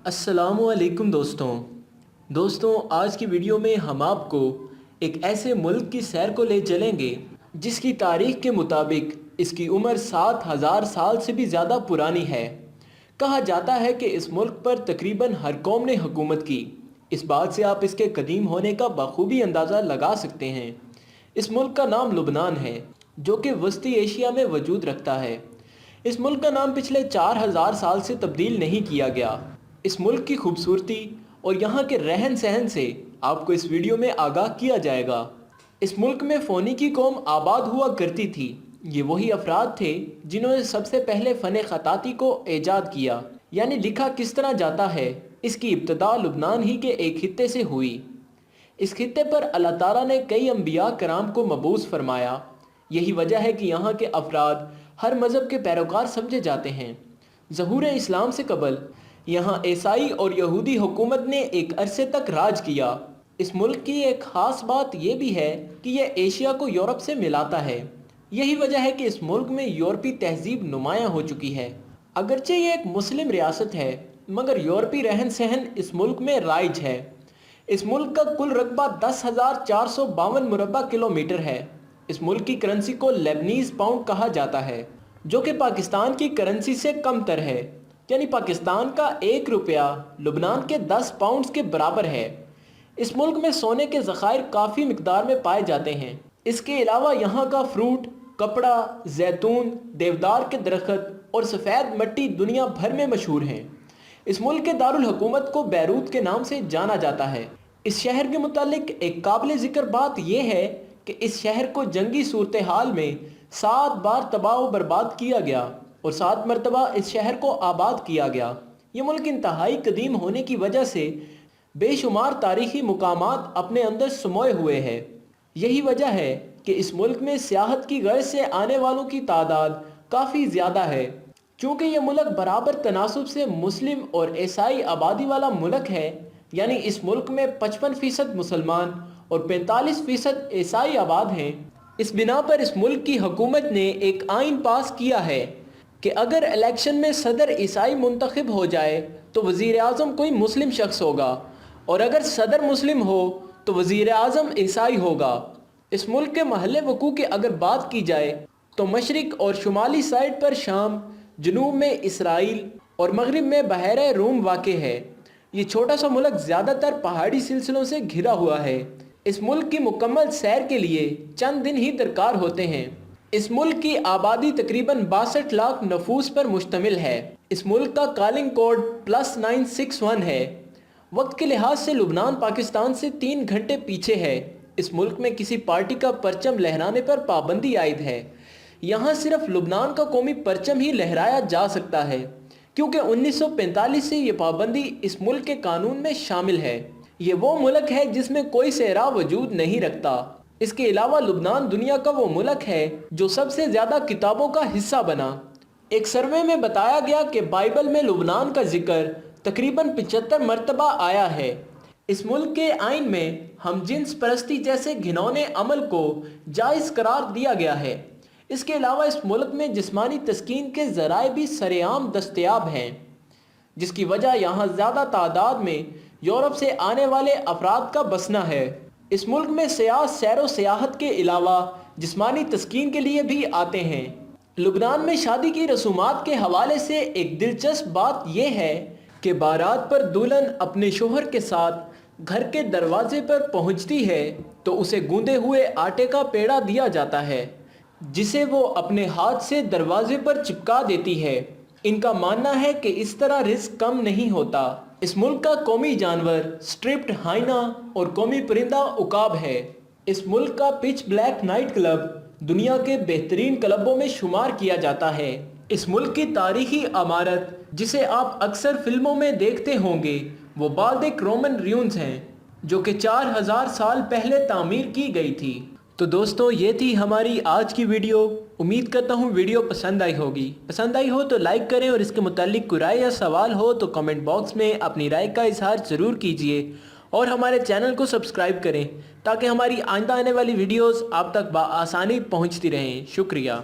अस्सलामुअलैकुम दोस्तों आज की वीडियो में हम आपको एक ऐसे मुल्क की सैर को ले चलेंगे जिसकी तारीख के मुताबिक इसकी उम्र 7,000 साल से भी ज़्यादा पुरानी है। कहा जाता है कि इस मुल्क पर तकरीबन हर कौम ने हुकूमत की। इस बात से आप इसके कदीम होने का बखूबी अंदाज़ा लगा सकते हैं। इस मुल्क का नाम लुबनान है, जो कि वस्ती एशिया में वजूद रखता है। इस मुल्क का नाम पिछले 4,000 साल से तब्दील नहीं किया गया। इस मुल्क की खूबसूरती और यहाँ के रहन सहन से आपको इस वीडियो में आगाह किया जाएगा। इस मुल्क में फ़ोनिकी कौम आबाद हुआ करती थी। ये वही अफराद थे जिन्होंने सबसे पहले फ़न ख़ताती को ईजाद किया, यानी लिखा किस तरह जाता है। इसकी इब्तदा लुबनान ही के एक खित्ते से हुई। इस खित्ते पर अल्लाह ताला ने कई अंबिया कराम को मबूस फरमाया। यही वजह है कि यहाँ के अफराद हर मज़हब के पैरोकार समझे जाते हैं। ज़हूर इस्लाम से कबल यहाँ ईसाई और यहूदी हुकूमत ने एक अरसे तक राज किया। इस मुल्क की एक ख़ास बात यह भी है कि यह एशिया को यूरोप से मिलाता है। यही वजह है कि इस मुल्क में यूरोपी तहजीब नुमायाँ हो चुकी है। अगरचे ये एक मुस्लिम रियासत है, मगर यूरोपी रहन सहन इस मुल्क में राइज है। इस मुल्क का कुल रकबा 10,452 मुरबा किलोमीटर है। इस मुल्क की करेंसी को लेबनीज़ पाउंड कहा जाता है, जो कि पाकिस्तान की करेंसी से कम तर है। यानी पाकिस्तान का 1 रुपया लुबनान के 10 पाउंड्स के बराबर है। इस मुल्क में सोने के ज़खायर काफ़ी मिकदार में पाए जाते हैं। इसके अलावा यहाँ का फ्रूट, कपड़ा, जैतून, देवदार के दरख्त और सफ़ेद मिट्टी दुनिया भर में मशहूर हैं। इस मुल्क के दारुल हुकूमत को बैरूत के नाम से जाना जाता है। इस शहर के मुतालिक एक काबिल ज़िक्र बात यह है कि इस शहर को जंगी सूरत हाल में 7 बार तबाह व बर्बाद किया गया और 7 मरतबा इस शहर को आबाद किया गया। ये मुल्क इंतहाई कदीम होने की वजह से बेशुमार तारीख़ी मुकामात अपने अंदर समोए हुए हैं। यही वजह है कि इस मुल्क में सियाहत की गर्ज से आने वालों की तादाद काफ़ी ज़्यादा है। चूँकि यह मुल्क बराबर तनासुब से मुस्लिम और ईसाई आबादी वाला मुल्क है, यानी इस मुल्क में 55% मुसलमान और 45% ईसाई आबाद हैं। इस बिना पर इस मुल्क की हुकूमत ने एक आइन पास किया है कि अगर इलेक्शन में सदर ईसाई मुंतखब हो जाए तो वज़ीर आज़म कोई मुस्लिम शख्स होगा, और अगर सदर मुस्लिम हो तो वज़ीर आज़म ईसाई होगा। इस मुल्क के महल वकू की अगर बात की जाए तो मशरिक और शुमाली साइड पर शाम, जनूब में इसराइल और मगरिब में बहरे रूम वाक़े है। ये छोटा सा मुल्क ज़्यादातर पहाड़ी सिलसिलों से घिरा हुआ है। इस मुल्क की मुकम्मल सैर के लिए चंद दिन ही दरकार होते हैं। इस मुल्क की आबादी तकरीबन 62 लाख नफूस पर मुश्तमिल है। इस मुल्क का कॉलिंग कोड +961 है। वक्त के लिहाज से लुबनान पाकिस्तान से 3 घंटे पीछे है। इस मुल्क में किसी पार्टी का परचम लहराने पर पाबंदी आयद है। यहाँ सिर्फ लुबनान का कौमी परचम ही लहराया जा सकता है, क्योंकि 1945 से ये पाबंदी इस मुल्क के कानून में शामिल है। ये वो मुल्क है जिसमें कोई सहरा वजूद नहीं रखता। इसके अलावा लुबनान दुनिया का वो मुल्क है जो सबसे ज़्यादा किताबों का हिस्सा बना। एक सर्वे में बताया गया कि बाइबल में लुबनान का जिक्र तकरीबन 75 मरतबा आया है। इस मुल्क के आइन में हम जिन्स परस्ती जैसे घिनौने अमल को जायज़ करार दिया गया है। इसके अलावा इस मुल्क में जिस्मानी तस्कीन के ज़राए भी सरेआम दस्तयाब हैं, जिसकी वजह यहाँ ज़्यादा तादाद में यूरोप से आने वाले अफराद का बसना है। इस मुल्क में सयाह सैरो सियाहत के अलावा जिस्मानी तस्कीन के लिए भी आते हैं। लुबनान में शादी की रसूमात के हवाले से एक दिलचस्प बात यह है कि बारात पर दुल्हन अपने शोहर के साथ घर के दरवाजे पर पहुंचती है तो उसे गूंदे हुए आटे का पेड़ा दिया जाता है, जिसे वो अपने हाथ से दरवाजे पर चिपका देती है। इनका मानना है कि इस तरह रिस्क कम नहीं होता। इस मुल्क का कौमी जानवर स्ट्रिप्ड हाइना और कौमी परिंदा उकाब है। इस मुल्क का पिच ब्लैक नाइट क्लब दुनिया के बेहतरीन क्लबों में शुमार किया जाता है। इस मुल्क की तारीखी इमारत जिसे आप अक्सर फिल्मों में देखते होंगे वो बाल्दिक रोमन र्यून्स हैं, जो कि 4,000 साल पहले तामीर की गई थी। तो दोस्तों, ये थी हमारी आज की वीडियो। उम्मीद करता हूँ वीडियो पसंद आई होगी। पसंद आई हो तो लाइक करें, और इसके मुतालिक कोई राय या सवाल हो तो कमेंट बॉक्स में अपनी राय का इजहार ज़रूर कीजिए, और हमारे चैनल को सब्सक्राइब करें ताकि हमारी आइंदा आने वाली वीडियोस आप तक बआसानी पहुँचती रहें। शुक्रिया।